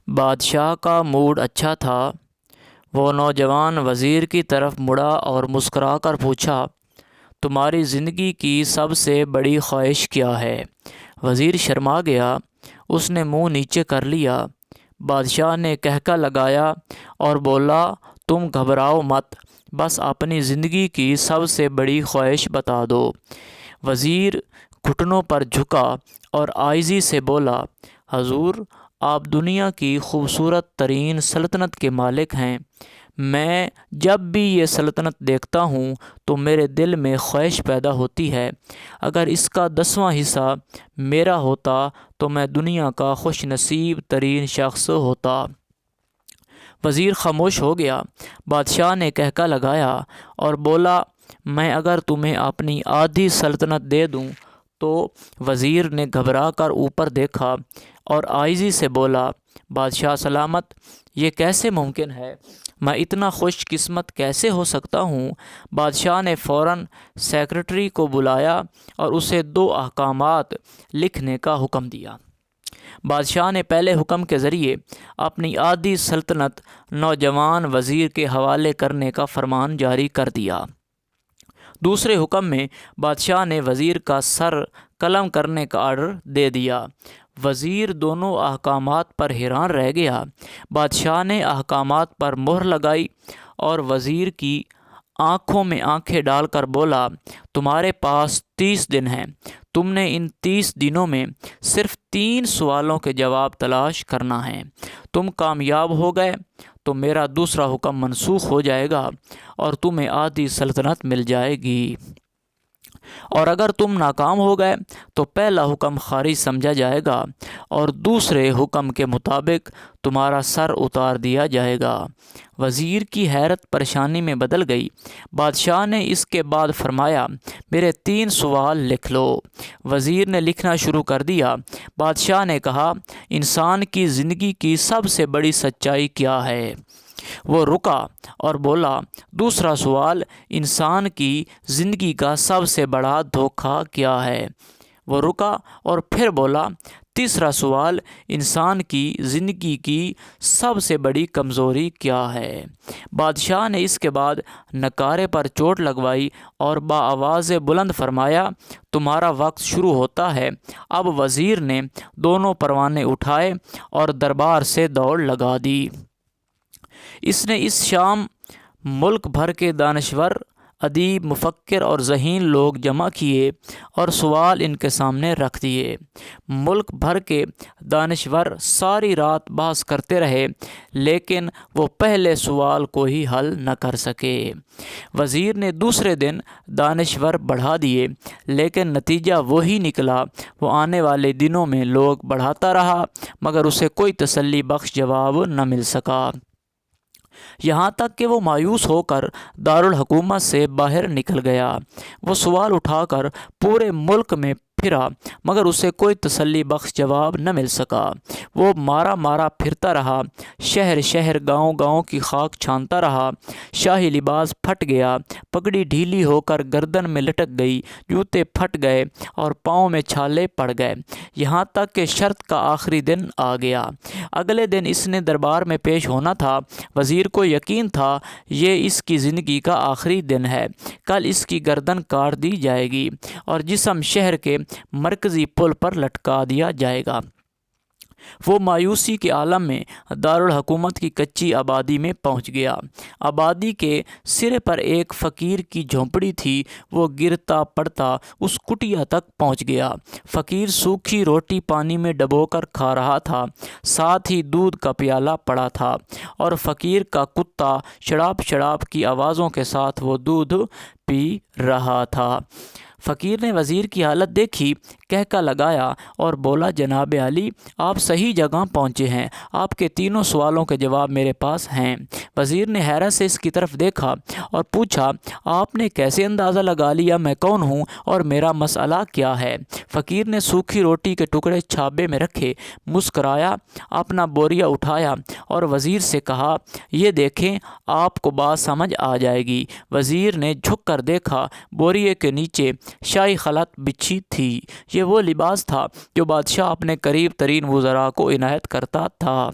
بادشاہ کا موڈ اچھا تھا۔ وہ نوجوان وزیر کی طرف مڑا اور مسکرا کر پوچھا، تمہاری زندگی کی سب سے بڑی خواہش کیا ہے؟ وزیر شرما گیا، اس نے منہ نیچے کر لیا۔ بادشاہ نے کہکا لگایا اور بولا، تم گھبراؤ مت، بس اپنی زندگی کی سب سے بڑی خواہش بتا دو۔ وزیر گھٹنوں پر جھکا اور عاجزی سے بولا، حضور، آپ دنیا کی خوبصورت ترین سلطنت کے مالک ہیں۔ میں جب بھی یہ سلطنت دیکھتا ہوں تو میرے دل میں خواہش پیدا ہوتی ہے، اگر اس کا 10واں حصہ میرا ہوتا تو میں دنیا کا خوش نصیب ترین شخص ہوتا۔ وزیر خاموش ہو گیا۔ بادشاہ نے کہکا لگایا اور بولا، میں اگر تمہیں اپنی آدھی سلطنت دے دوں تو؟ وزیر نے گھبرا کر اوپر دیکھا اور عاجزی سے بولا، بادشاہ سلامت، یہ کیسے ممکن ہے؟ میں اتنا خوش قسمت کیسے ہو سکتا ہوں؟ بادشاہ نے فوراً سیکرٹری کو بلایا اور اسے 2 احکامات لکھنے کا حکم دیا۔ بادشاہ نے پہلے حکم کے ذریعے اپنی آدھی سلطنت نوجوان وزیر کے حوالے کرنے کا فرمان جاری کر دیا۔ دوسرے حکم میں بادشاہ نے وزیر کا سر قلم کرنے کا آرڈر دے دیا۔ وزیر دونوں احکامات پر حیران رہ گیا۔ بادشاہ نے احکامات پر مہر لگائی اور وزیر کی آنکھوں میں آنکھیں ڈال کر بولا، تمہارے پاس 30 دن ہیں۔ تم نے ان 30 دنوں میں صرف 3 سوالوں کے جواب تلاش کرنا ہے۔ تم کامیاب ہو گئے تو میرا دوسرا حکم منسوخ ہو جائے گا اور تمہیں آدھی سلطنت مل جائے گی، اور اگر تم ناکام ہو گئے تو پہلا حکم خارج سمجھا جائے گا اور دوسرے حکم کے مطابق تمہارا سر اتار دیا جائے گا۔ وزیر کی حیرت پریشانی میں بدل گئی۔ بادشاہ نے اس کے بعد فرمایا، میرے 3 سوال لکھ لو۔ وزیر نے لکھنا شروع کر دیا۔ بادشاہ نے کہا، انسان کی زندگی کی سب سے بڑی سچائی کیا ہے؟ وہ رکا اور بولا، دوسرا سوال، انسان کی زندگی کا سب سے بڑا دھوکہ کیا ہے؟ وہ رکا اور پھر بولا، تیسرا سوال، انسان کی زندگی کی سب سے بڑی کمزوری کیا ہے؟ بادشاہ نے اس کے بعد نکارے پر چوٹ لگوائی اور بآواز بلند فرمایا، تمہارا وقت شروع ہوتا ہے۔ اب وزیر نے دونوں پروانے اٹھائے اور دربار سے دوڑ لگا دی۔ اس نے اس شام ملک بھر کے دانشور، ادیب، مفکر اور ذہین لوگ جمع کیے اور سوال ان کے سامنے رکھ دیے۔ ملک بھر کے دانشور ساری رات بحث کرتے رہے، لیکن وہ پہلے سوال کو ہی حل نہ کر سکے۔ وزیر نے دوسرے دن دانشور بڑھا دیے، لیکن نتیجہ وہی نکلا۔ وہ آنے والے دنوں میں لوگ بڑھاتا رہا، مگر اسے کوئی تسلی بخش جواب نہ مل سکا، یہاں تک کہ وہ مایوس ہو کر دارالحکومت سے باہر نکل گیا۔ وہ سوال اٹھا کر پورے ملک میں پھرا، مگر اسے کوئی تسلی بخش جواب نہ مل سکا۔ وہ مارا مارا پھرتا رہا، شہر شہر، گاؤں گاؤں کی خاک چھانتا رہا۔ شاہی لباس پھٹ گیا، پگڑی ڈھیلی ہو کر گردن میں لٹک گئی، جوتے پھٹ گئے اور پاؤں میں چھالے پڑ گئے، یہاں تک کہ شرط کا آخری دن آ گیا۔ اگلے دن اس نے دربار میں پیش ہونا تھا۔ وزیر کو یقین تھا یہ اس کی زندگی کا آخری دن ہے، کل اس کی گردن کاٹ دی جائے گی اور جسم شہر کے مرکزی پل پر لٹکا دیا جائے گا۔ وہ مایوسی کے عالم میں دارالحکومت کی کچی آبادی میں پہنچ گیا۔ آبادی کے سرے پر ایک فقیر کی جھونپڑی تھی۔ وہ گرتا پڑتا اس کٹیا تک پہنچ گیا۔ فقیر سوکھی روٹی پانی میں ڈبو کر کھا رہا تھا، ساتھ ہی دودھ کا پیالہ پڑا تھا، اور فقیر کا کتا شڑاپ شڑاپ کی آوازوں کے ساتھ وہ دودھ پی رہا تھا۔ فقیر نے وزیر کی حالت دیکھی، کہکا لگایا اور بولا، جناب عالی، آپ صحیح جگہ پہنچے ہیں، آپ کے تینوں سوالوں کے جواب میرے پاس ہیں۔ وزیر نے حیرت سے اس کی طرف دیکھا اور پوچھا، آپ نے کیسے اندازہ لگا لیا میں کون ہوں اور میرا مسئلہ کیا ہے؟ فقیر نے سوکھی روٹی کے ٹکڑے چھابے میں رکھے، مسکرایا، اپنا بوریا اٹھایا اور وزیر سے کہا، یہ دیکھیں، آپ کو بات سمجھ آ جائے گی۔ وزیر نے جھک کر دیکھا، بوریے کے نیچے شاہی خلعت بچھی تھی۔ یہ وہ لباس تھا جو بادشاہ اپنے قریب ترین وزراء کو عنایت کرتا تھا۔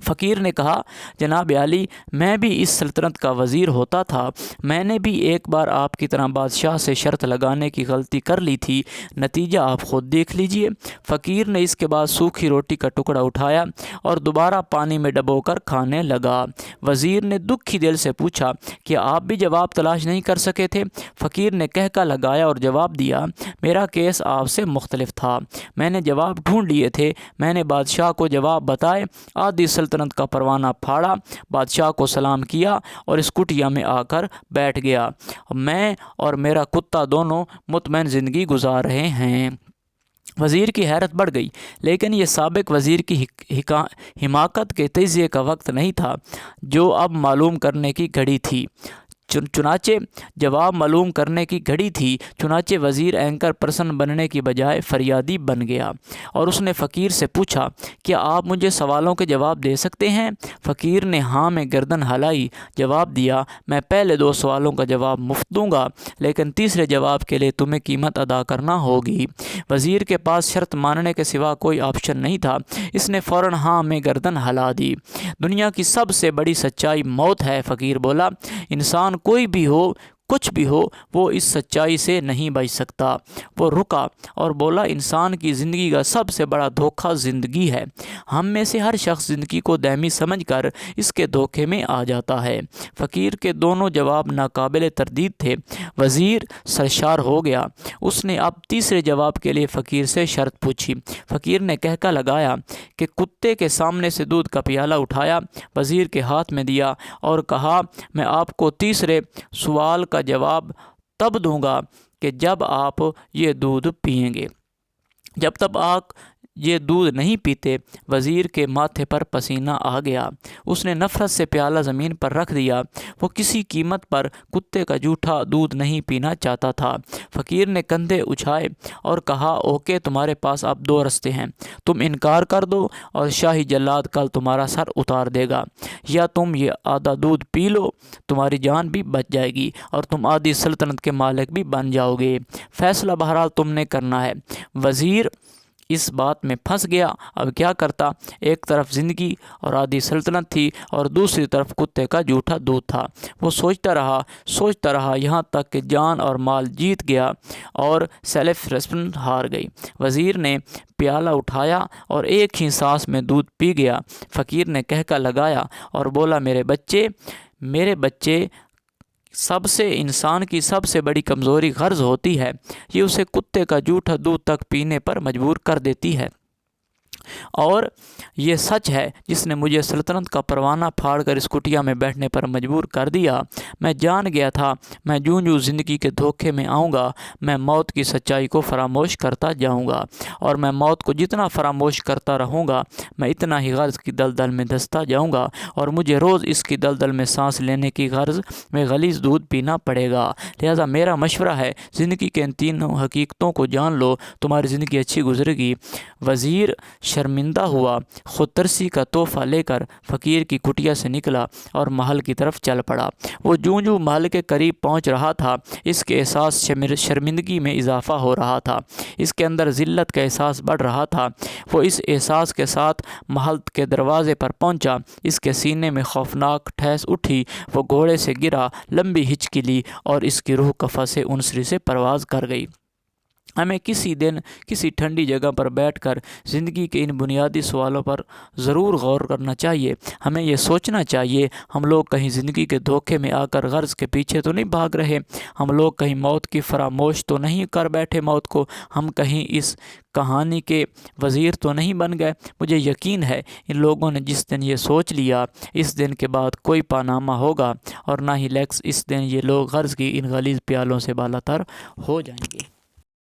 فقیر نے کہا جناب عالی، میں بھی اس سلطنت کا وزیر ہوتا تھا، میں نے بھی ایک بار آپ کی طرح بادشاہ سے شرط لگانے کی غلطی کر لی تھی، نتیجہ آپ خود دیکھ لیجئے۔ فقیر نے اس کے بعد سوکھی روٹی کا ٹکڑا اٹھایا اور دوبارہ پانی میں ڈبو کر کھانے لگا۔ وزیر نے دکھی دل سے پوچھا کہ آپ بھی جواب تلاش نہیں کر سکے تھے؟ فقیر نے کہکا لگایا اور جواب دیا، میرا کیس آپ سے مختلف تھا، میں نے جواب ڈھونڈ لیے تھے، میں نے بادشاہ کو جواب بتائے، آدھی سلطنت کا پروانہ پھاڑا، بادشاہ کو سلام کیا اور اس کٹیا میں آ کر بیٹھ گیا۔ میں اور میرا کتا دونوں مطمئن زندگی گزار رہے ہیں۔ وزیر کی حیرت بڑھ گئی، لیکن یہ سابق وزیر کی حماقت کے تجزیے کا وقت نہیں تھا، جو اب معلوم کرنے کی گھڑی تھی۔ چنانچہ وزیر اینکر پرسن بننے کی بجائے فریادی بن گیا اور اس نے فقیر سے پوچھا، کیا آپ مجھے سوالوں کے جواب دے سکتے ہیں؟ فقیر نے ہاں میں گردن ہلائی، جواب دیا، میں پہلے 2 سوالوں کا جواب مفت دوں گا، لیکن تیسرے جواب کے لیے تمہیں قیمت ادا کرنا ہوگی۔ وزیر کے پاس شرط ماننے کے سوا کوئی آپشن نہیں تھا، اس نے فوراً ہاں میں گردن ہلا دی۔ دنیا کی سب سے بڑی سچائی موت ہے، فقیر بولا، انسان کوئی بھی ہو، کچھ بھی ہو، وہ اس سچائی سے نہیں بچ سکتا۔ وہ رکا اور بولا، انسان کی زندگی کا سب سے بڑا دھوکہ زندگی ہے۔ ہم میں سے ہر شخص زندگی کو دائمی سمجھ کر اس کے دھوکے میں آ جاتا ہے۔ فقیر کے دونوں جواب ناقابل تردید تھے۔ وزیر سرشار ہو گیا۔ اس نے اب تیسرے جواب کے لیے فقیر سے شرط پوچھی۔ فقیر نے کہکا لگایا کہ کتے کے سامنے سے دودھ کا پیالہ اٹھایا، وزیر کے ہاتھ میں دیا اور کہا، میں آپ کو تیسرے سوال کا جواب تب دوں گا کہ جب آپ یہ دودھ پئیں گے۔ جب تک آپ یہ دودھ نہیں پیتے۔ وزیر کے ماتھے پر پسینہ آ گیا۔ اس نے نفرت سے پیالہ زمین پر رکھ دیا۔ وہ کسی قیمت پر کتے کا جھوٹا دودھ نہیں پینا چاہتا تھا۔ فقیر نے کندھے اچھائے اور کہا، اوکے، تمہارے پاس اب 2 رستے ہیں، تم انکار کر دو اور شاہی جلاد کل تمہارا سر اتار دے گا، یا تم یہ آدھا دودھ پی لو، تمہاری جان بھی بچ جائے گی اور تم آدھی سلطنت کے مالک بھی بن جاؤ گے۔ فیصلہ بہرحال تم نے کرنا ہے۔ وزیر اس بات میں پھنس گیا، اب کیا کرتا؟ ایک طرف زندگی اور آدھی سلطنت تھی اور دوسری طرف کتے کا جھوٹا دودھ تھا۔ وہ سوچتا رہا یہاں تک کہ جان اور مال جیت گیا اور سیلف ریسپیکٹ ہار گئی۔ وزیر نے پیالہ اٹھایا اور ایک ہی سانس میں دودھ پی گیا۔ فقیر نے کہکا لگایا اور بولا، میرے بچے، انسان کی سب سے بڑی کمزوری غرض ہوتی ہے، یہ اسے کتے کا جھوٹا دودھ تک پینے پر مجبور کر دیتی ہے۔ اور یہ سچ ہے جس نے مجھے سلطنت کا پروانہ پھاڑ کر اس کٹیا میں بیٹھنے پر مجبور کر دیا۔ میں جان گیا تھا میں جوں زندگی کے دھوکے میں آؤں گا، میں موت کی سچائی کو فراموش کرتا جاؤں گا، اور میں موت کو جتنا فراموش کرتا رہوں گا، میں اتنا ہی غرض کی دلدل میں دھستا جاؤں گا، اور مجھے روز اس کی دلدل میں سانس لینے کی غرض میں غلیظ دودھ پینا پڑے گا۔ لہذا میرا مشورہ ہے، زندگی کے ان 3 حقیقتوں کو جان لو، تمہاری زندگی اچھی گزرے گی۔ وزیر شرمندہ ہوا، خود ترسی کا تحفہ لے کر فقیر کی کٹیا سے نکلا اور محل کی طرف چل پڑا۔ وہ جوں محل کے قریب پہنچ رہا تھا، اس کے احساس شرمندگی میں اضافہ ہو رہا تھا، اس کے اندر ذلت کا احساس بڑھ رہا تھا۔ وہ اس احساس کے ساتھ محل کے دروازے پر پہنچا، اس کے سینے میں خوفناک ٹھیس اٹھی، وہ گھوڑے سے گرا، لمبی ہچکی لی اور اس کی روح قفس انصری سے پرواز کر گئی۔ ہمیں کسی دن کسی ٹھنڈی جگہ پر بیٹھ کر زندگی کے ان بنیادی سوالوں پر ضرور غور کرنا چاہیے۔ ہمیں یہ سوچنا چاہیے، ہم لوگ کہیں زندگی کے دھوکے میں آ کر غرض کے پیچھے تو نہیں بھاگ رہے، ہم لوگ کہیں موت کی فراموش تو نہیں کر بیٹھے موت کو، ہم کہیں اس کہانی کے وزیر تو نہیں بن گئے۔ مجھے یقین ہے ان لوگوں نے جس دن یہ سوچ لیا، اس دن کے بعد کوئی پانامہ ہوگا اور نہ ہی لیکس، اس دن یہ لوگ غرض کی ان غلیظ پیالوں سے بالا تر ہو جائیں گے۔